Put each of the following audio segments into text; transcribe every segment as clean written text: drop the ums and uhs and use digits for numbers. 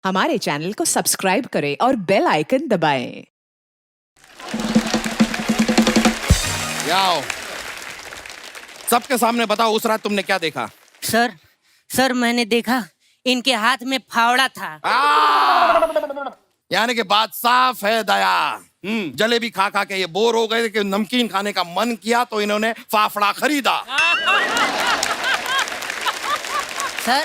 हमारे चैनल को सब्सक्राइब करें और बेल आइकन दबाएं। याओ, सबके सामने बताओ उस रात तुमने क्या देखा? सर मैंने देखा इनके हाथ में फावड़ा था। यानी कि बात साफ है दया। जलेबी खा खा के ये बोर हो गए कि नमकीन खाने का मन किया तो इन्होंने फाफड़ा खरीदा। सर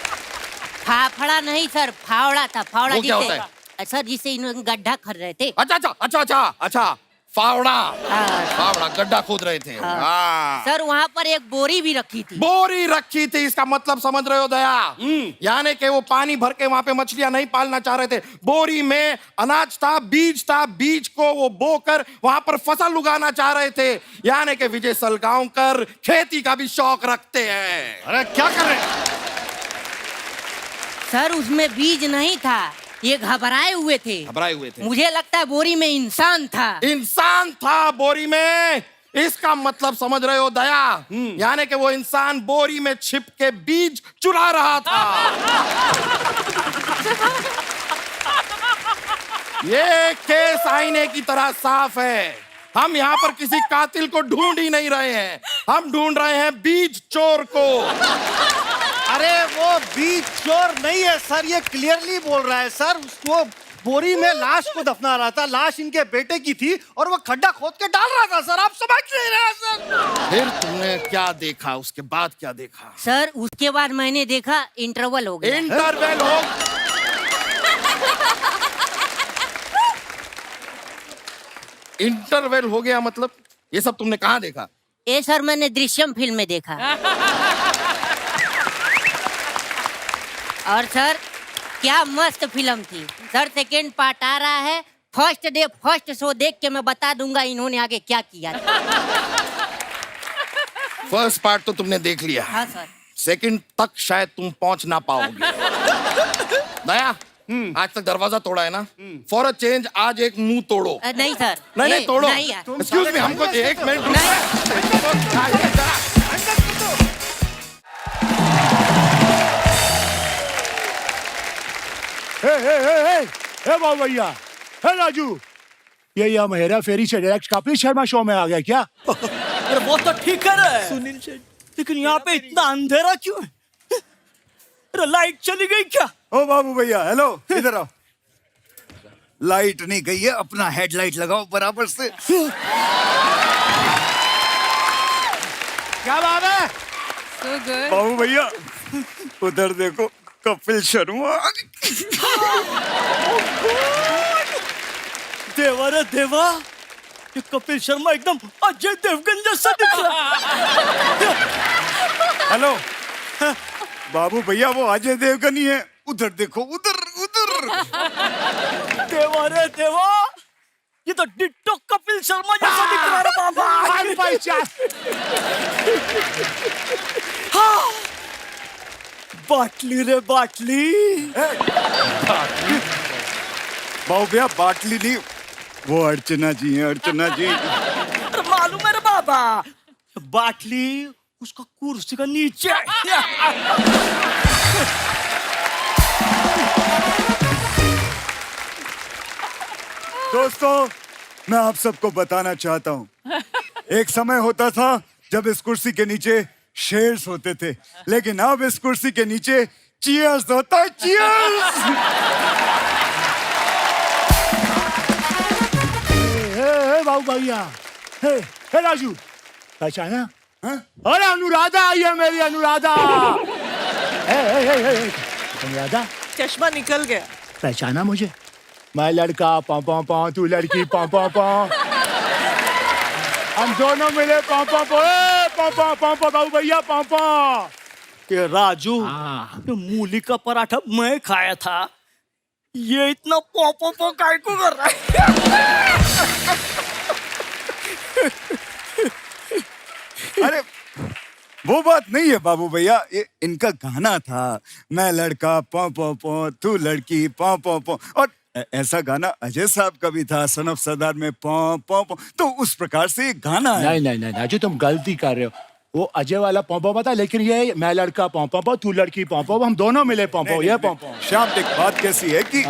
फाफड़ा नहीं सर, फावड़ा था। फावड़ा वो क्या होता है सर, जिसे इन्होंने गड्ढा कर रहे थे। अच्छा फावड़ा। हाँ। फावड़ा गड्ढा खोद रहे थे। हाँ। सर वहाँ पर एक बोरी भी रखी थी। बोरी रखी थी, इसका मतलब समझ रहे हो दया? यानी कि वो पानी भर के वहां पे मछलियां नहीं पालना चाह रहे थे। बोरी में अनाज था, बीज को वो बोकर वहां पर फसल उगाना चाह रहे थे। यानी कि विजय सलगांवकर खेती का भी शौक रखते हैं। अरे क्या कर रहे हैं? सर उसमें बीज नहीं था, ये घबराए हुए थे। मुझे लगता है बोरी में इंसान था। बोरी में, इसका मतलब समझ रहे हो दया? यानी कि वो इंसान बोरी में छिप के बीज चुरा रहा था। ये केस आईने की तरह साफ है। हम यहाँ पर किसी कातिल को ढूंढ ही नहीं रहे हैं, हम ढूंढ रहे हैं बीज चोर को। अरे वो बीज चोर नहीं है सर, ये क्लियरली बोल रहा है सर। वो बोरी में लाश को दफना रहा था, लाश इनके बेटे की थी और वो खड्डा खोद के डाल रहा था सर। आप समझ नहीं रहे सर। फिर तुमने क्या देखा? उसके बाद क्या देखा? सर उसके बाद मैंने देखा इंटरवल हो गया। इंटरवल हो इंटरवल हो गया मतलब? ये सब तुमने कहाँ देखा? ये सर मैंने दृश्यम फिल्म में देखा। और सर क्या मस्त फिल्म थी सर। सेकेंड पार्ट आ रहा है, फर्स्ट शो देख के मैं बता दूंगा इन्होंने आगे क्या किया। फर्स्ट पार्ट तो तुमने देख लिया। हाँ सर। सेकंड तक शायद तुम पहुंच ना पाओगे। दया, आज तक दरवाजा तोड़ा है ना? फॉर अ चेंज आज एक मुंह तोड़ो। नहीं सर। नहीं तोड़ो। नहीं यार। एक्सक्यूज मी, हमको एक मिनट। हे बाबू भैया, हे राजू, ये यहाँ हेरा फेरी से डायरेक्ट कपिल शर्मा शो में आ गया क्या? अरे वो तो ठीक है रे सुनील शेठ, लेकिन यहाँ पे इतना अंधेरा क्यों है? अरे लाइट चली गई क्या? ओ बाबू भैया, हेलो, इधर आओ। लाइट नहीं गई है, अपना हेडलाइट लगाओ बराबर से। क्या बात है? बाबू भैया उधर देखो, कपिल शर्मा। देवा रे देवा, ये कपिल शर्मा एकदम अजय देवगन जैसा दिख रहा। हेलो बाबू भैया, वो अजय देवगन ही है। उधर देखो, उधर। देवा रे देवा, ये तो डिट्टो कपिल शर्मा जैसा दिख रहा है बाबा। हाँ, बाटली रे बाटली। बाबू भैया बाटली नहीं, वो अर्चना जी हैं, अर्चना जी। अरे मालूम है रे बाबा, बाटली उसका कुर्सी का नीचे। दोस्तों, मैं आप सबको बताना चाहता हूँ, एक समय होता था जब इस कुर्सी के नीचे शेर्स होते थे, लेकिन अब इस कुर्सी के नीचे चीयर्स होता है। चीयर्स। हे बाबू भैया, हे राजू, पहचाना? अरे अनुराधा आई है, मेरी अनुराधा। अनुराधा, चश्मा निकल गया। पहचाना मुझे? मैं लड़का पौ पौ पौ, तू लड़की पौ पौ पौ, हम दोनों मिले पौ पौ पौ, पौ पौ पौ पौ, बाबू भैया पौ पौ। ये राजू, ये मूली का पराठा मैं खाया था, ये इतना पो काय को कर रहा है? अरे वो बात नहीं है बाबू भैया, ये इनका गाना था, मैं लड़का पौ पौ पौ, तू लड़की पौ पौ पौ। और ऐसा गाना अजय साहब का भी था, सन ऑफ सरदार में पौ पौ पौ। तो उस प्रकार से गाना है। नहीं राजू, तुम गलती कर रहे हो। वो अजय वाला पोंपो पता, लेकिन ये मैं लड़का पोंपो, तू लड़की पोंपो, हम दोनों मिले पोंपो, ये पोंपो। श्याम देख, बात कैसी है कि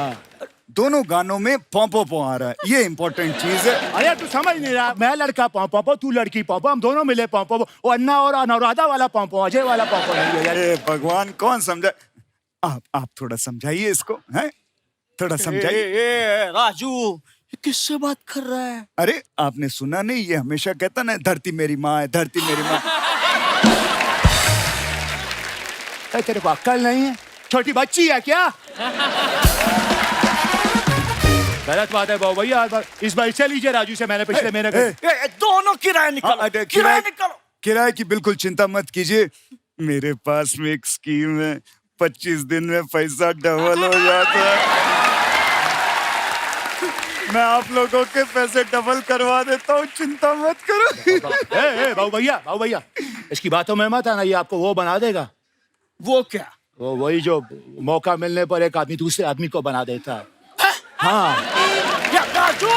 दोनों गानों में पोंपो आ रहा है, ये इंपॉर्टेंट चीज है। अरे तू समझ नहीं रहा, मैं लड़का पोंपो, तू लड़की पोंपो, हम दोनों मिले पोंपो। वो अन्ना और अनुराधा वाला पोंपो, अजय वाला पोंपो नहीं है यार। अरे भगवान, कौन समझा? आप थोड़ा समझाइए इसको, हैं? थोड़ा समझाइए। राजू, ये किससे बात कर रहा है? अरे आपने सुना नहीं, ये हमेशा कहता ना, धरती मेरी माँ है, धरती मेरी माँ। तेरे को अक्ल नहीं है? छोटी बच्ची है क्या? गलत बात है बाबू भैया, इस बार से लीजिए राजू से, मैंने पिछले महीने दोनों किराया निकालो, किराया निकालो। किराए की बिल्कुल चिंता मत कीजिए, मेरे पास में एक स्कीम है, 25 दिन में पैसा डबल हो जाता है। मैं आप लोगों के पैसे डबल करवा देता हूँ, चिंता मत करो। बाबू भैया, इसकी बातों में मत आना, ये आपको वो बना देगा। वो क्या? वो वही जो मौका मिलने पर एक आदमी दूसरे आदमी को बना देता है। हाँ। या राजू,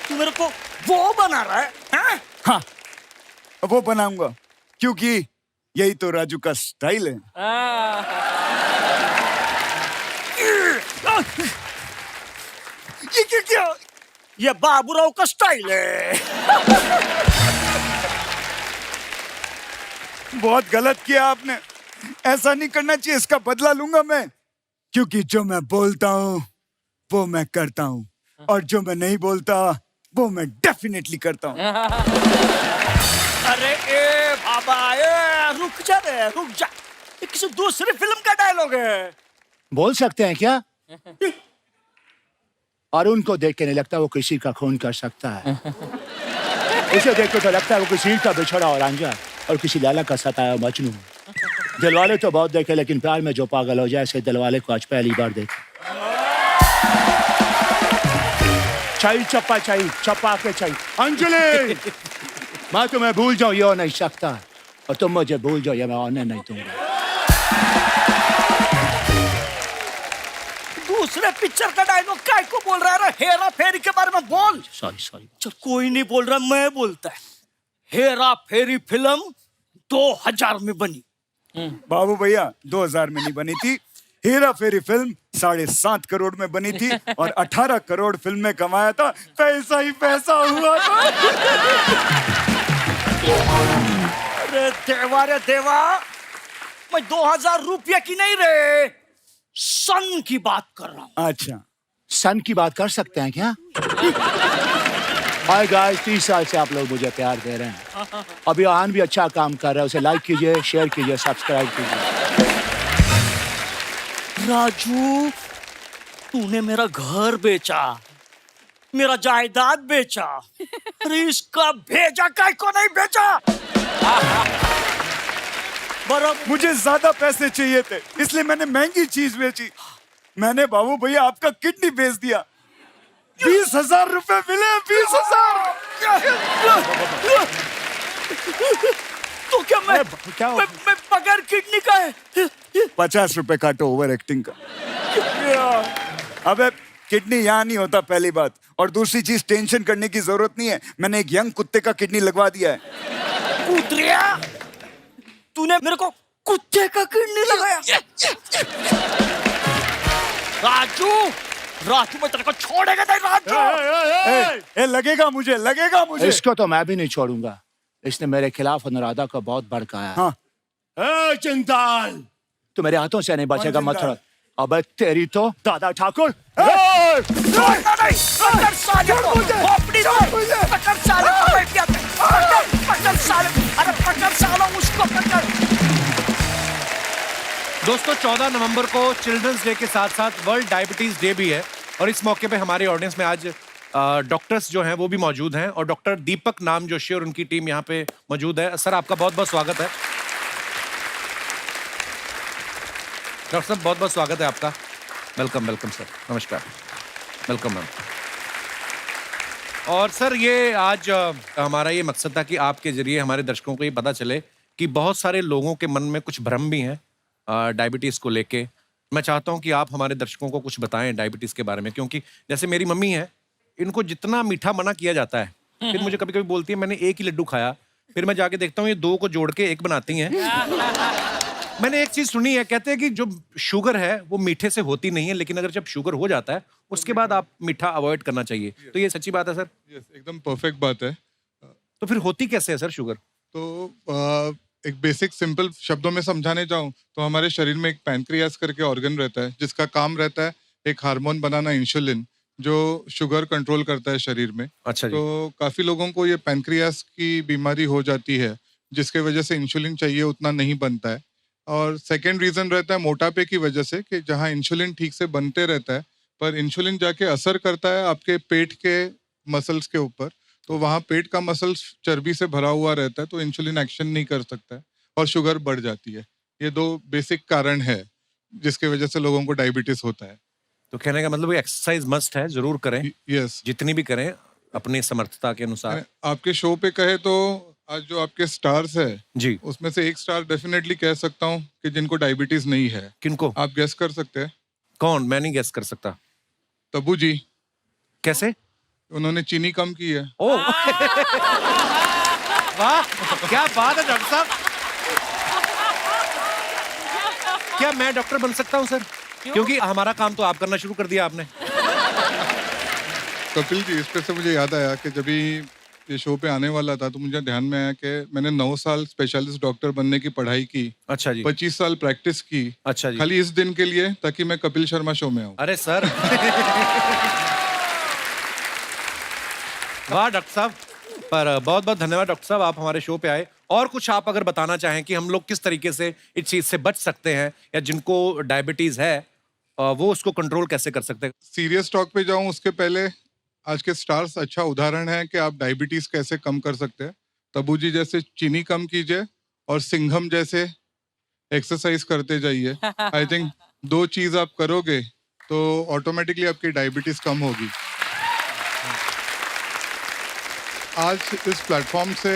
तू मेरे को वो बना रहा है? हाँ, वो बनाऊंगा, क्योंकि यही तो राजू का स्टाइल है। ये क्या? ये बाबूराव का स्टाइल है। बहुत गलत किया आपने, ऐसा नहीं करना चाहिए, इसका बदला लूंगा मैं, क्योंकि जो मैं बोलता हूँ वो मैं करता हूँ, और जो मैं नहीं बोलता वो मैं डेफिनेटली करता हूँ। अरे ए बाबा, रुक जा रे, रुक जा, ये किसी दूसरी फिल्म का डायलॉग है। बोल सकते हैं क्या? और उनको देख के नहीं लगता वो किसी का खून कर सकता है। इसे देख के तो लगता है वो किसी का बिछड़ा और रांझा और किसी लाला का सताया मजनू। दिलवाले तो बहुत देखे, लेकिन प्यार में जो पागल हो जाए, ऐसे दिलवाले को आज पहली बार देखा। चाहिए चप्पा के चाहिए। अंजलि, मैं तुम्हें भूल जाऊं ये हो नहीं सकता, और तुम मुझे भूल जाओ ये मैं होने नहीं दूंगा। दूसरे पिक्चर का डायलॉग काय को बोल रहा है? हेरा फेरी के बारे में बोल। सॉरी। चल, कोई नहीं बोल रहा, मैं बोलता है। हेरा फेरी फिल्म 2000 में बनी। बाबू भैया, 2000 में नहीं बनी थी, हेरा फेरी फिल्म 7.5 करोड़ में बनी थी, और 18 करोड़ फिल्म में कमाया था, पैसा ही पैसा हुआ था। अरे देवा, मैं 2000 रुपये की नहीं रे, सन की बात कर रहा हूँ। अच्छा, सन की बात कर सकते हैं क्या? हाय गाइस, 30 साल से आप लोग मुझे प्यार दे रहे हैं। अभी आन भी अच्छा काम कर रहा है, उसे लाइक कीजिए, शेयर कीजिए, सब्सक्राइब कीजिए। राजू, तूने मेरा घर बेचा, मेरा जायदाद बेचा, अरे इसका भेजा काय को नहीं बेचा? बराबर। मुझे ज्यादा पैसे चाहिए थे, इसलिए मैंने महंगी चीज बेची। मैंने बाबू भैया आपका किडनी बेच दिया, 20,000 रुपए मिले। 20,000। तो क्या मैं बगैर किडनी का है? 50 रुपए काटो ओवर एक्टिंग का। अबे किडनी यहाँ नहीं होता, पहली बात, और दूसरी चीज, टेंशन करने की जरूरत नहीं है, मैंने एक यंग कुत्ते का किडनी लगवा दिया है। कुतरिया, तूने मेरे को कुत्ते का किडनी लगाया? राजू, मैं तेरे को छोड़ेगा नहीं राजू। लगेगा मुझे। इसको तो मैं भी नहीं छोड़ूंगा, इसने मेरे खिलाफ अनुराधा को बहुत भड़काया। हाँ। चिंताल, तू मेरे हाथों से नहीं बचेगा, मत छोड़। अबे तेरी तो दादा ठाकुर। दोस्तों, 14 नवंबर को चिल्ड्रंस डे के साथ साथ वर्ल्ड डायबिटीज डे भी है, और इस मौके पे हमारे ऑडियंस में आज डॉक्टर्स जो हैं वो भी मौजूद हैं, और डॉक्टर दीपक नाम जोशी और उनकी टीम यहाँ पे मौजूद है। सर, आपका बहुत बहुत स्वागत है। डॉक्टर साहब, बहुत बहुत स्वागत है आपका। वेलकम सर, नमस्कार, वेलकम मैम। और सर, ये आज हमारा ये मकसद था कि आपके जरिए हमारे दर्शकों को ये पता चले कि बहुत सारे लोगों के मन में कुछ भ्रम भी हैं डायबिटीज़ को लेके। मैं चाहता हूँ कि आप हमारे दर्शकों को कुछ बताएं डायबिटीज़ के बारे में, क्योंकि जैसे मेरी मम्मी है, इनको जितना मीठा मना किया जाता है, फिर मुझे कभी कभी बोलती है मैंने एक ही लड्डू खाया, फिर मैं जाके देखता हूँ ये दो को जोड़ के एक बनाती हैं। मैंने एक चीज सुनी है, कहते हैं कि जो शुगर है वो मीठे से होती नहीं है, लेकिन अगर जब शुगर हो जाता है उसके बाद आप मीठा अवॉइड करना चाहिए। तो ये सच्ची बात है सर? एकदम परफेक्ट बात है। तो फिर होती कैसे है सर शुगर? तो एक बेसिक सिंपल शब्दों में समझाने जाऊं तो हमारे शरीर में एक पैनक्रियास करके ऑर्गन रहता है जिसका काम रहता है एक हार्मोन बनाना, इंसुलिन, जो शुगर कंट्रोल करता है शरीर में। अच्छा जी। तो काफी लोगों को ये पैनक्रियास की बीमारी हो जाती है जिसके वजह से इंसुलिन चाहिए उतना नहीं बनता है। और सेकेंड रीजन रहता है मोटापे की वजह से, कि जहाँ इंसुलिन ठीक से बनते रहता है पर इंसुलिन जाके असर करता है आपके पेट के मसल्स के ऊपर, तो वहाँ पेट का मसल्स चर्बी से भरा हुआ रहता है तो इंसुलिन एक्शन नहीं कर सकता है और शुगर बढ़ जाती है। ये दो बेसिक कारण है जिसके वजह से लोगों को डायबिटीज होता है। तो कहने का मतलब एक्सरसाइज मस्ट है, जरूर करें। यस, जितनी भी करें अपनी समर्थता के अनुसार। आपके शो पे कहे तो आज जो आपके स्टार्स है जी, उसमें से एक स्टार डेफिनेटली कह सकता हूँ कि जिनको डायबिटीज नहीं है। किनको? आप गेस कर सकते हैं? कौन? मैं नहीं गेस कर सकता। तब्बू जी। कैसे? उन्होंने चीनी कम की है। ओ वाह, क्या बात है डॉक्टर साहब। क्या मैं डॉक्टर बन सकता हूँ सर? क्योंकि हमारा काम तो आप करना शुरू कर दिया आपने। कपिल जी, इस पे से मुझे याद आया कि जब ये शो पे आने वाला था तो मुझे ध्यान में आया कि मैंने 9 साल स्पेशलिस्ट डॉक्टर बनने की पढ़ाई की। अच्छा जी। 25 साल प्रैक्टिस की। अच्छा जी। खाली इस दिन के लिए ताकि मैं कपिल शर्मा शो में आऊँ। अरे सर वाह डॉक्टर साहब, पर बहुत बहुत धन्यवाद डॉक्टर साहब, आप हमारे शो पे आए। और कुछ आप अगर बताना चाहें कि हम लोग किस तरीके से इस चीज से बच सकते हैं, या जिनको डायबिटीज है वो उसको कंट्रोल कैसे कर सकते हैं? सीरियस टॉक पे जाऊं उसके पहले आज के स्टार्स अच्छा उदाहरण है कि आप डायबिटीज कैसे कम कर सकते हैं। तब्बू जी जैसे चीनी कम कीजिए और सिंघम जैसे एक्सरसाइज करते जाइए। आई थिंक 2 चीज आप करोगे तो ऑटोमेटिकली आपकी डायबिटीज कम होगी। आज इस प्लेटफॉर्म से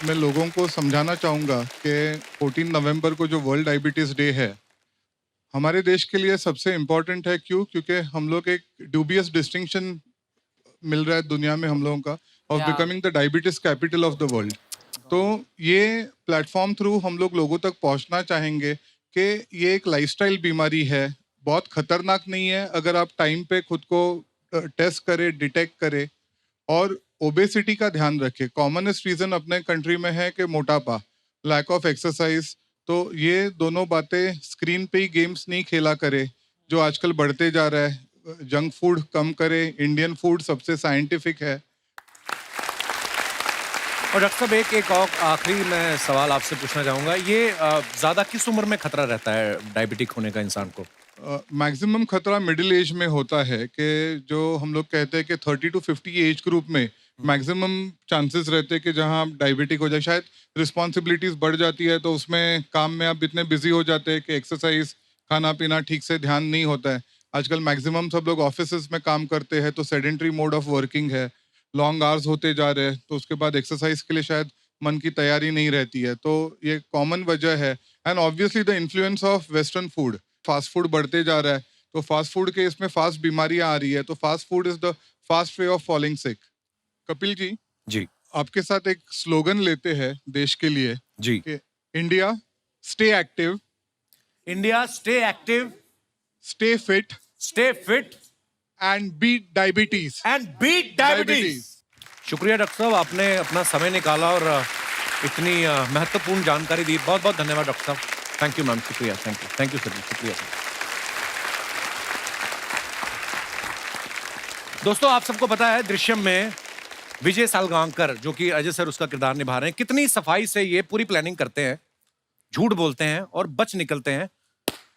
मैं लोगों को समझाना चाहूँगा कि 14 नवंबर को जो वर्ल्ड डायबिटीज डे है हमारे देश के लिए सबसे इम्पोर्टेंट है। क्यों? क्योंकि हम लोग एक ड्यूबियस डिस्टिंक्शन मिल रहा है दुनिया में हम लोगों का of becoming the diabetes capital of the world. तो ये प्लेटफॉर्म थ्रू हम लोग लोगों तक पहुंचना चाहेंगे कि ये एक लाइफस्टाइल बीमारी है, बहुत खतरनाक नहीं है अगर आप टाइम पे खुद को टेस्ट करें, डिटेक्ट करें और ओबेसिटी का ध्यान रखें। कॉमनेस्ट रीजन अपने कंट्री में है कि मोटापा, लैक ऑफ एक्सरसाइज। तो ये दोनों बातें स्क्रीन पे ही गेम्स नहीं खेला करे जो आजकल बढ़ते जा रहा है। जंक फूड कम करे, इंडियन फूड सबसे साइंटिफिक है। और डॉक्टर साहब एक और आखिरी मैं सवाल आपसे पूछना चाहूँगा, ये ज़्यादा किस उम्र में खतरा रहता है डायबिटिक होने का इंसान को? मैक्सिमम खतरा मिडिल एज में होता है कि जो हम लोग कहते हैं कि 30 to 50 एज ग्रुप में मैक्सिमम चांसेस रहते हैं कि जहां आप डायबिटिक हो जाए। शायद रिस्पॉन्सिबिलिटीज बढ़ जाती है तो उसमें काम में आप इतने बिजी हो जाते हैं कि एक्सरसाइज, खाना पीना ठीक से ध्यान नहीं होता है। आजकल मैक्सिमम सब लोग ऑफिसेज में काम करते हैं तो सेडेंट्री मोड ऑफ वर्किंग है, लॉन्ग आवर्स होते जा रहे हैं, तो उसके बाद एक्सरसाइज के लिए शायद मन की तैयारी नहीं रहती है। तो ये कॉमन वजह है। And obviously the influence of western food, fast food बढ़ते जा रहा है तो फास्ट फूड के इसमें फास्ट बीमारियां आ रही है। तो fast food is the fast way of falling sick. Kapil ji, जी आपके साथ एक स्लोगन लेते हैं देश के लिए जी। कि India stay active, India stay active, stay fit and beat diabetes. Diabetes. शुक्रिया डॉक्टर साहब, आपने अपना समय निकाला और इतनी महत्वपूर्ण जानकारी दी। बहुत बहुत धन्यवाद डॉक्टर साहब। थैंक यू मैम, शुक्रिया। थैंक यू सर जी, शुक्रिया सर। दोस्तों, आप सबको पता है दृश्यम में विजय सालगांवकर, जो कि अजय सर उसका किरदार निभा रहे हैं, कितनी सफाई से ये पूरी प्लानिंग करते हैं, झूठ बोलते हैं और बच निकलते हैं।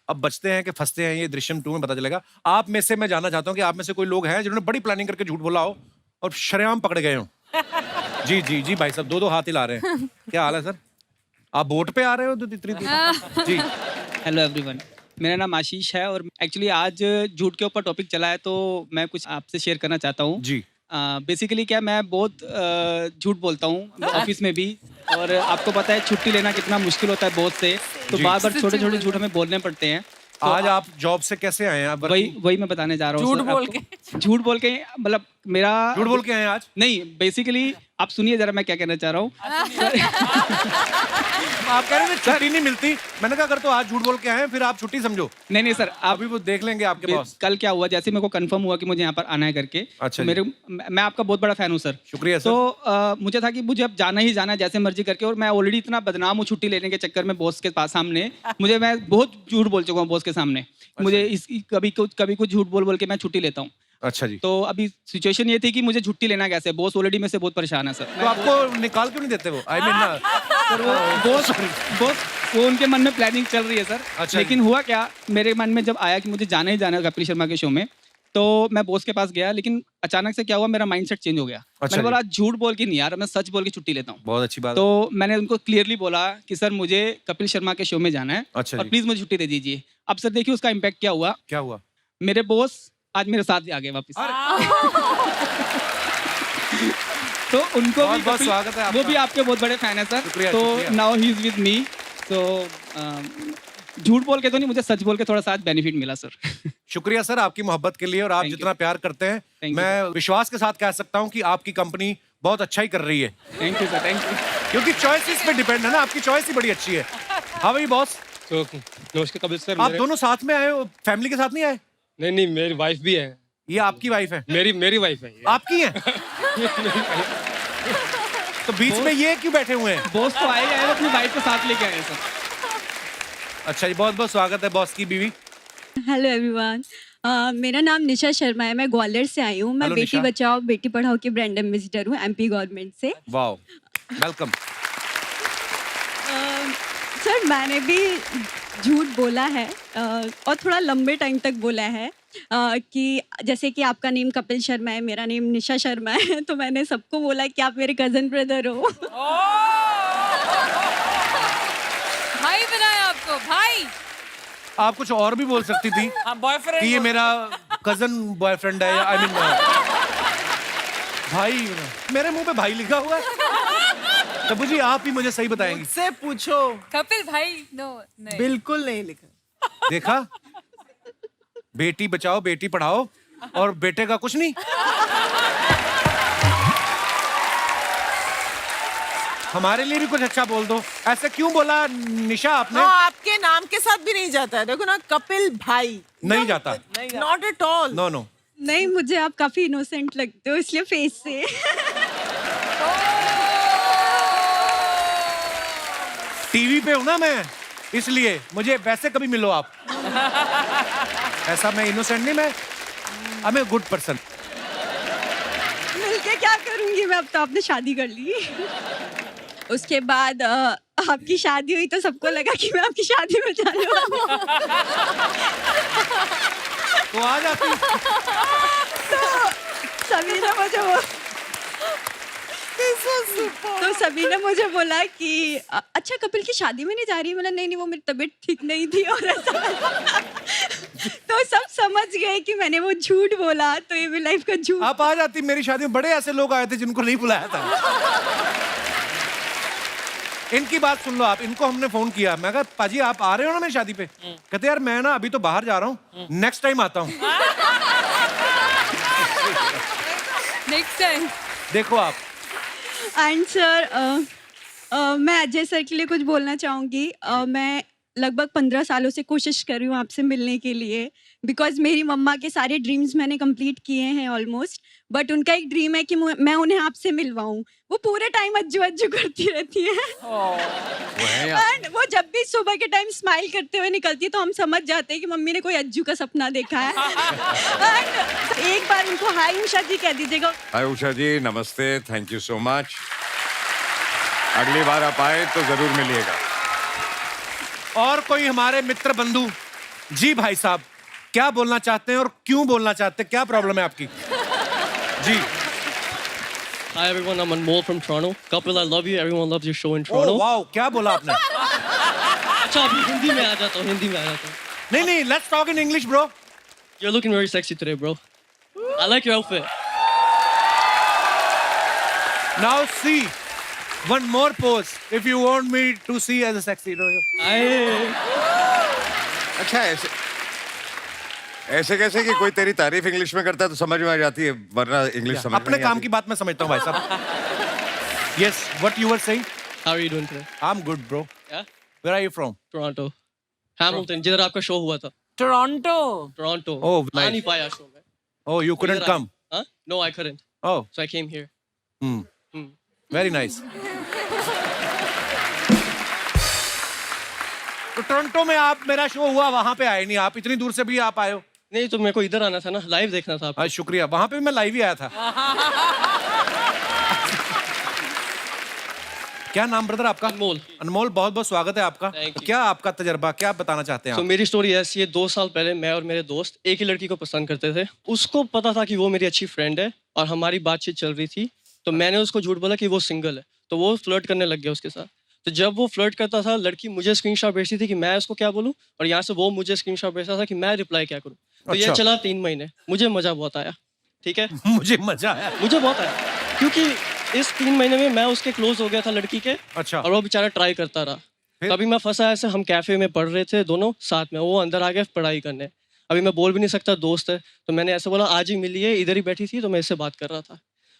अब बचते हैं कि फंसते हैं, ये दृश्यम 2 में पता चलेगा। आप में से मैं जानना चाहता हूं कि आप में से कोई लोग हैं जिन्होंने बड़ी प्लानिंग करके झूठ बोला हो और शरेआम पकड़े गए हो? जी जी जी भाई साहब, 2 हाथ हिला रहे हैं। क्या हाल है सर? आप बोट पे आ रहे हो तो इतनी दूर? जी। हेलो एवरीवन, मेरा नाम आशीष है और एक्चुअली आज झूठ के ऊपर टॉपिक चला है तो मैं कुछ आपसे शेयर करना चाहता हूँ जी। बेसिकली क्या, मैं बहुत झूठ बोलता हूँ ऑफिस में भी, और आपको पता है छुट्टी लेना कितना मुश्किल होता है बहुत से, तो बार बार छोटे छोटे झूठ हमें बोलने पड़ते हैं। तो आज आप जॉब से कैसे आए हैं? वही मैं बताने जा रहा हूँ। झूठ बोल के। झूठ बोल के मतलब मेरा झूठ बोल के आए आज? नहीं, बेसिकली आप सुनिए जरा मैं क्या कहना चाह रहा हूँ। आप कह रहे थे छुट्टी नहीं मिलती, मैंने कहा अगर तो आज झूठ बोल के आए हैं, फिर आप छुट्टी समझो। नहीं सर, आप अभी वो देख लेंगे आपके बॉस। कल क्या हुआ, जैसे मेरे को कंफर्म हुआ कि मुझे यहाँ पर आना है करके, अच्छा तो मैं आपका बहुत बड़ा फैन हूँ सर। शुक्रिया सर। तो मुझे था कि मुझे अब जाना ही जाना है जैसे मर्जी करके, और मैं ऑलरेडी इतना बदनाम हूँ छुट्टी लेने के चक्कर में बॉस के पास सामने। मैं बहुत झूठ बोल चुका हूँ बॉस के सामने। मुझे कभी कुछ झूठ बोल के मैं छुट्टी लेता हूँ। अच्छा जी। तो अभी सिचुएशन ये थी कि मुझे छुट्टी लेना कैसे, बॉस ऑलरेडी मेरे से बहुत परेशान है सर। तो आपको निकाल क्यों नहीं देते वो? आई मीन सर वो उनके मन में प्लानिंग चल रही है सर। अच्छा लेकिन हुआ क्या, मेरे मन में जब आया कि मुझे जाना ही जाना है कपिल शर्मा के शो में, तो मैं बॉस के पास गया, लेकिन अचानक से क्या हुआ, मेरा माइंडसेट चेंज हो गया। मैंने बोला झूठ बोल के नहीं यार, मैं सच बोल के छुट्टी लेता हूँ। बहुत अच्छी बात। तो मैंने उनको क्लियरली बोला कि सर मुझे कपिल शर्मा के शो में जाना है, अच्छा और प्लीज मुझे छुट्टी दे दीजिए। अब सर देखिए उसका इम्पैक्ट क्या हुआ। क्या हुआ? मेरे बॉस आज मेरे साथ आ गए वापस। तो उनको भी बहुत स्वागत है वो भी आपके बहुत बड़े फैन है सर। शुक्रिया, तो शुक्रिया। Now he is with me. तो झूठ बोल के तो नहीं, मुझे सच बोल के थोड़ा सा बेनिफिट मिला सर। शुक्रिया सर आपकी मोहब्बत के लिए, और आप Thank you. जितना प्यार करते हैं, Thank you, मैं विश्वास के साथ कह सकता हूं कि आपकी कंपनी बहुत अच्छा ही कर रही है। Thank you sir, thank you. क्योंकि चॉइसेस पे डिपेंड है ना, आपकी चॉइस ही बड़ी अच्छी है। हाँ भाई बॉस, तो नमस्कार कपिल सर। आप दोनों साथ में आए हो, फैमिली के साथ नहीं आए? नहीं, मेरी वाइफ भी है। ये आपकी वाइफ है? मेरी वाइफ है ये। आपकी है? तो बीच में ये क्यों बैठे हुए हैं? बॉस तो आए वो अपनी वाइफ को साथ लेके आए सर। अच्छा जी, बहुत बहुत स्वागत है बॉस की बीवी। हेलो एवरीवन, मेरा नाम निशा शर्मा है, मैं ग्वालियर से आई हूँ। मैं Hello, बेटी निशा। बचाओ बेटी पढ़ाओ की ब्रांड एम्बेसडर हूँ एमपी गवर्नमेंट से। Wow, welcome. सर मैंने भी झूठ बोला है, और थोड़ा लंबे टाइम तक बोला है, कि जैसे कि आपका नेम कपिल शर्मा है, मेरा नेम निशा शर्मा है, तो मैंने सबको बोला कि आप मेरे कजन ब्रदर हो। भाई बनाया आपको भाई। आप कुछ और भी बोल सकती थी बॉयफ्रेंड कि ये मेरा कजन बॉयफ्रेंड है, आई मीन भाई। मेरे मुंह पे भाई लिखा हुआ है। तब्बू जी आप ही मुझे सही बताएंगे। से पूछो। कपिल भाई नो नहीं। बिल्कुल नहीं लिखा। देखा, बेटी बचाओ बेटी पढ़ाओ, और बेटे का कुछ नहीं। हमारे लिए भी कुछ अच्छा बोल दो। ऐसे क्यों बोला निशा आपने? हाँ, आपके नाम के साथ भी नहीं जाता है, देखो ना, कपिल भाई नहीं जाता। Not at all. No no. नहीं, मुझे आप काफी इनोसेंट लगते हो, इसलिए फेस से। टीवी पे हूं ना मैं, इसलिए मुझे वैसे कभी मिलो आप। ऐसा मैं इनोसेंट नहीं, मैं I am a good person. मिलके क्या करूंगी मैं, अब तो आपने शादी कर ली। उसके बाद आपकी शादी हुई तो सबको लगा कि मैं आपकी शादी में जाने वाली हूँ। तो आ जाती। तो सभी ने मुझे बोला कि अच्छा कपिल की शादी में नहीं जा रही। मैंने नहीं, वो मेरी तबीयत ठीक नहीं थी और ऐसा। तो सब समझ गए कि मैंने वो झूठ बोला, तो ये भी लाइफ का झूठ। आप आ जाती मेरी शादी में। बड़े ऐसे लोग आए थे जिनको नहीं बुलाया था। इनकी बात सुन लो आप। इनको हमने फोन किया, मैं कहा पाजी आप आ रहे हो ना मेरी शादी पे? कहते यार मैं ना अभी तो बाहर जा रहा हूँ, नेक्स्ट टाइम आता हूँ। नेक्स्ट टाइम देखो आप। एंड सर मैं अजय सर के लिए कुछ बोलना चाहूँगी। मैं लगभग 15 सालों से कोशिश कर रही हूँ आपसे मिलने के लिए, बिकॉज मेरी मम्मा के सारे ड्रीम्स मैंने कंप्लीट किए हैं ऑलमोस्ट, बट उनका एक ड्रीम है कि मैं उन्हें आपसे मिलवाऊँ। वो पूरे टाइम अज्जू अज्जू करती रहती है, एंड वो जब भी सुबह के टाइम स्माइल करते हुए निकलती है तो हम समझ जाते हैं कि मम्मी ने कोई अज्जू का सपना देखा है। एंड एक बार उनको हाय उषा जी कह दीजिएगा। हाय उषा जी, नमस्ते, थैंक यू सो मच। अगली बार आप आए तो जरूर मिलिएगा। और कोई हमारे मित्र बंधु? जी भाई साहब, क्या बोलना चाहते हैं और क्यों बोलना चाहते हैं? क्या प्रॉब्लम है आपकी? जी। Hi everyone, I'm Anmol from Toronto. Kapil, I love you. Everyone loves your show in oh Toronto. Wow, क्या बोला आपने? अच्छा अभी हिंदी में आ जाता हूँ, नहीं नहीं, let's talk in English bro. You're looking very sexy today, bro. I like your outfit. Now see one more pose if you want me to see as a sexy. अच्छा ऐसे कैसे कि कोई तेरी तारीफ इंग्लिश में करता है तो समझ में आ जाती है, वरना इंग्लिश समझ में अपने नहीं काम आती। की बात मैं समझता हूँ भाई साहब। Yes, what you were saying? How are you doing today? I'm good, bro. Yeah? Where are you from? Toronto. Hamilton, जिधर आपका शो हुआ था। Toronto Toronto. Oh, आ nice. नहीं पाया शो में। Oh, you couldn't इधर आ- come. Huh? No, I couldn't. Oh, So I came here. very nice. तो Toronto में आप, मेरा शो हुआ, वहां पे आए नहीं आप, इतनी दूर से भी आप आए हो। नहीं तो मेरे को इधर आना था ना, लाइव देखना था आपको। आज शुक्रिया, वहां पे भी मैं लाइव ही आया था। क्या नाम ब्रदर आपका? अनमोल। अनमोल, बहुत बहुत स्वागत है आपका। Thank you. क्या आपका तजर्बा, क्या बताना चाहते हैं तो आप? मेरी स्टोरी ऐसी है, 2 साल पहले मैं और मेरे दोस्त एक ही लड़की को पसंद करते थे। उसको पता था कि वो मेरी अच्छी फ्रेंड है और हमारी बातचीत चल रही थी। तो मैंने उसको झूठ बोला कि वो सिंगल है, तो वो फ्लर्ट करने लग गया उसके साथ। तो जब वो फ्लर्ट करता था, लड़की मुझे स्क्रीनशॉट भेजती थी कि मैं उसको क्या बोलूं, और यहाँ से वो मुझे स्क्रीनशॉट भेजता था कि मैं रिप्लाई क्या करूं। तो ये अच्छा। चला 3 महीने। मुझे मजा बहुत आया, ठीक है। मुझे मजा आया। मुझे बहुत आया क्योंकि इस 3 महीने में मैं उसके क्लोज हो गया था लड़की के। अच्छा। और वो बेचारा ट्राई करता रहा। तभी मैं फंसा ऐसे, हम कैफे में पढ़ रहे थे दोनों साथ में, वो अंदर आ गया पढ़ाई करने। अभी मैं बोल भी नहीं सकता, दोस्त है। तो मैंने ऐसे बोला आज ही मिलिए, इधर ही बैठी थी तो मैं इससे बात कर रहा था।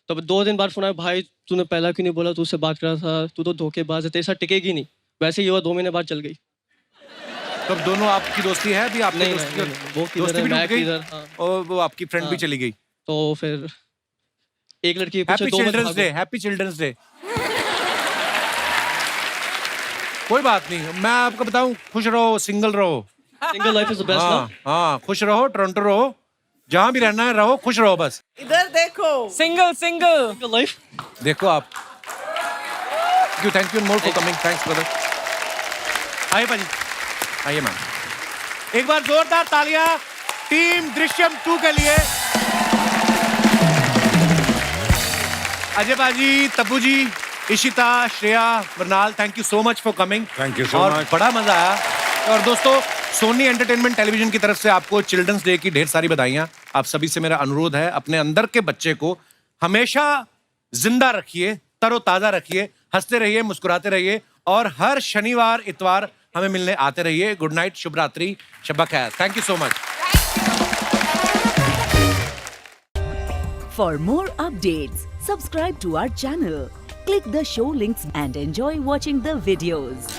तो 2 दिन बाद फोन आया, भाई तूने पहला क्यों नहीं बोला, तू उससे बात कर रहा था, तू तो धोखेबाज है, तेरे साथ टिकेगी नहीं। वैसे ही हुआ, 2 महीने बाद चल गई। तो अब दोनों आपकी दोस्ती है भी? आपकी नहीं, दोस्ती नहीं, नहीं, वो किधर दोस्ती है, भी मैं टूट गई किधर, हाँ। और वो आपकी फ्रेंड भी हाँ। चली गई। तो फिर एक लड़की के पीछे हैप्पी 2 महीने चिल्ड्रंस भागो। Day, happy children's day. कोई बात नहीं, मैं आपको बताऊं, खुश रहो, सिंगल रहो। Single life is the best हाँ ना। हाँ, खुश रहो, टोरंटो रहो, जहां भी रहना है रहो, खुश रहो बस। इधर देखो सिंगल सिंगल सिंगल लाइफ। देखो आप। Thank you more for coming, thanks brother. आइए भाजी, आइए मैम। एक बार जोरदार तालियां टीम दृश्यम 2 के लिए। अजय बाजी, Tabu ji, Ishita, Shreya, Mrunal, thank you so much for coming. Thank you so और मच। बड़ा मजा आया। और दोस्तों, सोनी एंटरटेनमेंट टेलीविजन की तरफ से आपको चिल्ड्रंस डे की ढेर सारी बधाइयां। आप सभी से मेरा अनुरोध है, अपने अंदर के बच्चे को हमेशा जिंदा रखिए, तरोताजा रखिए, हंसते रहिए, मुस्कुराते रहिए और हर शनिवार इतवार हमें मिलने आते रहिए। गुड नाइट, शुभ रात्रि, शब्बा खैर। Thank you so much. For more updates, subscribe to our channel, click the show links and enjoy watching the videos.